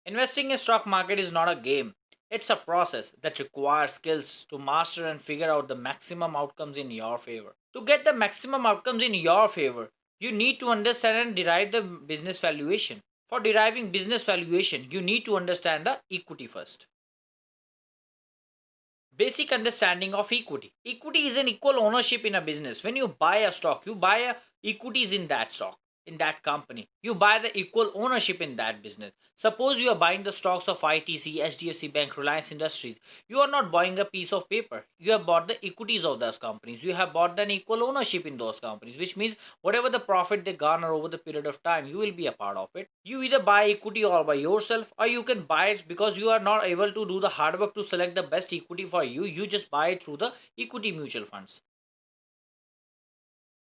Investing in stock market is not a game. It's a process that requires skills to master and figure out the maximum outcomes in your favor. To get the maximum outcomes in your favor, you need to understand and derive the business valuation. For deriving business valuation, you need to understand the equity first. Basic understanding of equity. Equity is an equal ownership in a business. When you buy a stock, you buy equities in that stock, in that company. You buy the equal ownership in that business. Suppose you are buying the stocks of ITC, HDFC Bank, Reliance Industries. You are not buying a piece of paper. You have bought the equities of those companies. You have bought an equal ownership in those companies, which means whatever the profit they garner over the period of time, you will be a part of it. You either buy equity all by yourself, or you can buy it because you are not able to do the hard work to select the best equity for you. You just buy it through the equity mutual funds.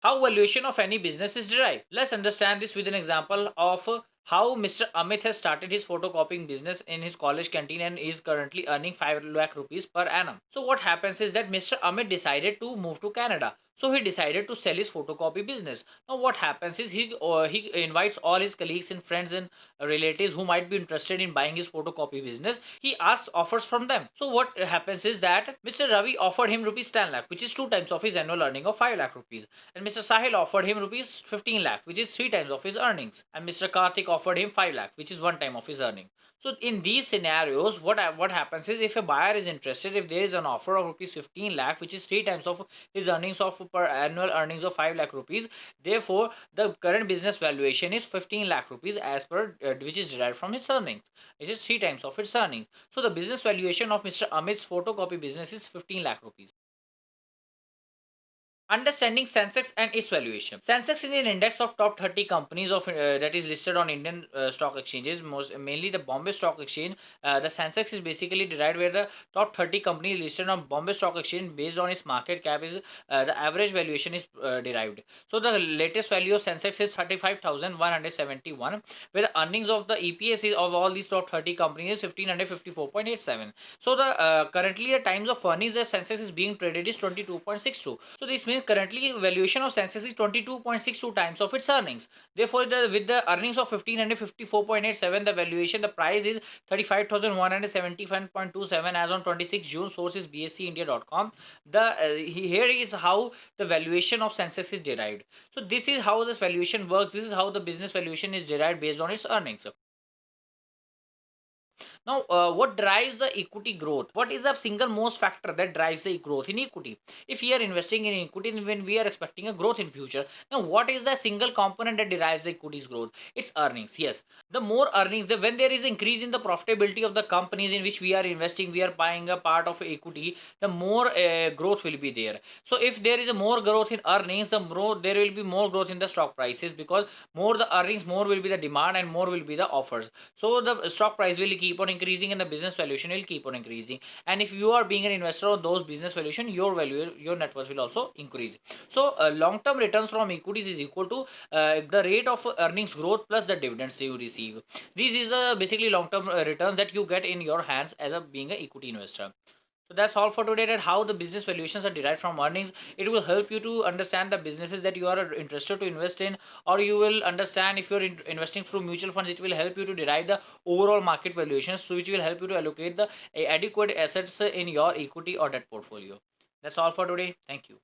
How valuation of any business is derived. Let's understand this with an example of how Mr. Amit has started his photocopying business in his college canteen and is currently earning 5 lakh rupees per annum. So what happens is that Mr. Amit decided to move to Canada. So he decided to sell his photocopy business. Now what happens is he invites all his colleagues and friends and relatives who might be interested in buying his photocopy business. He asks offers from them. So what happens is that Mr. Ravi offered him rupees 10 lakh, which is two times of his annual earning of 5 lakh rupees. And Mr. Sahil offered him rupees 15 lakh, which is three times of his earnings. And Mr. Karthik offered him 5 lakh, which is one time of his earning. So in these scenarios, what happens is if a buyer is interested, if there is an offer of rupees 15 lakh, which is three times of his earnings of per annual earnings of 5 lakh rupees, therefore the current business valuation is 15 lakh rupees as per which is derived from his earnings, which is three times of its earnings. So the business valuation of Mr. Amit's photocopy business is 15 lakh rupees. Understanding Sensex and its valuation. Sensex is an index of top 30 companies of that is listed on Indian stock exchanges, most mainly the Bombay Stock Exchange. The Sensex is basically derived where the top 30 companies listed on Bombay Stock Exchange based on its market cap is the average valuation is derived. So the latest value of Sensex is 35,171, where the earnings of the EPS is of all these top 30 companies is 1554.87. So the currently the times of earnings the Sensex is being traded is 22.62. So this means currently valuation of Sensex is 22.62 times of its earnings. Therefore, with the earnings of 1554.87, the valuation, the price is 35,171.27 as on 26 June. Source is bscindia.com. Here is how the valuation of Sensex is derived. So this is how this valuation works. This is how the business valuation is derived based on its earnings. Now, what drives the equity growth? What is the single most factor that drives the growth in equity? If we are investing in equity, when we are expecting a growth in future, now what is the single component that derives the equity's growth? It's earnings. Yes, the more earnings, when there is increase in the profitability of the companies in which we are investing, we are buying a part of equity, the more growth will be there. So if there is a more growth in earnings, there will be more growth in the stock prices, because more the earnings, more will be the demand and more will be the offers. So the stock price will keep on increasing and the business valuation will keep on increasing. And if you are being an investor of those business valuation, your value, your net worth will also increase. So long term returns from equities is equal to the rate of earnings growth plus the dividends you receive. This is basically long term returns that you get in your hands as a being an equity investor. So that's all for today, that how the business valuations are derived from earnings. It will help you to understand the businesses that you are interested to invest in, or you will understand if you're investing through mutual funds, it will help you to derive the overall market valuations, so which will help you to allocate the adequate assets in your equity or debt portfolio. That's all for today. Thank you.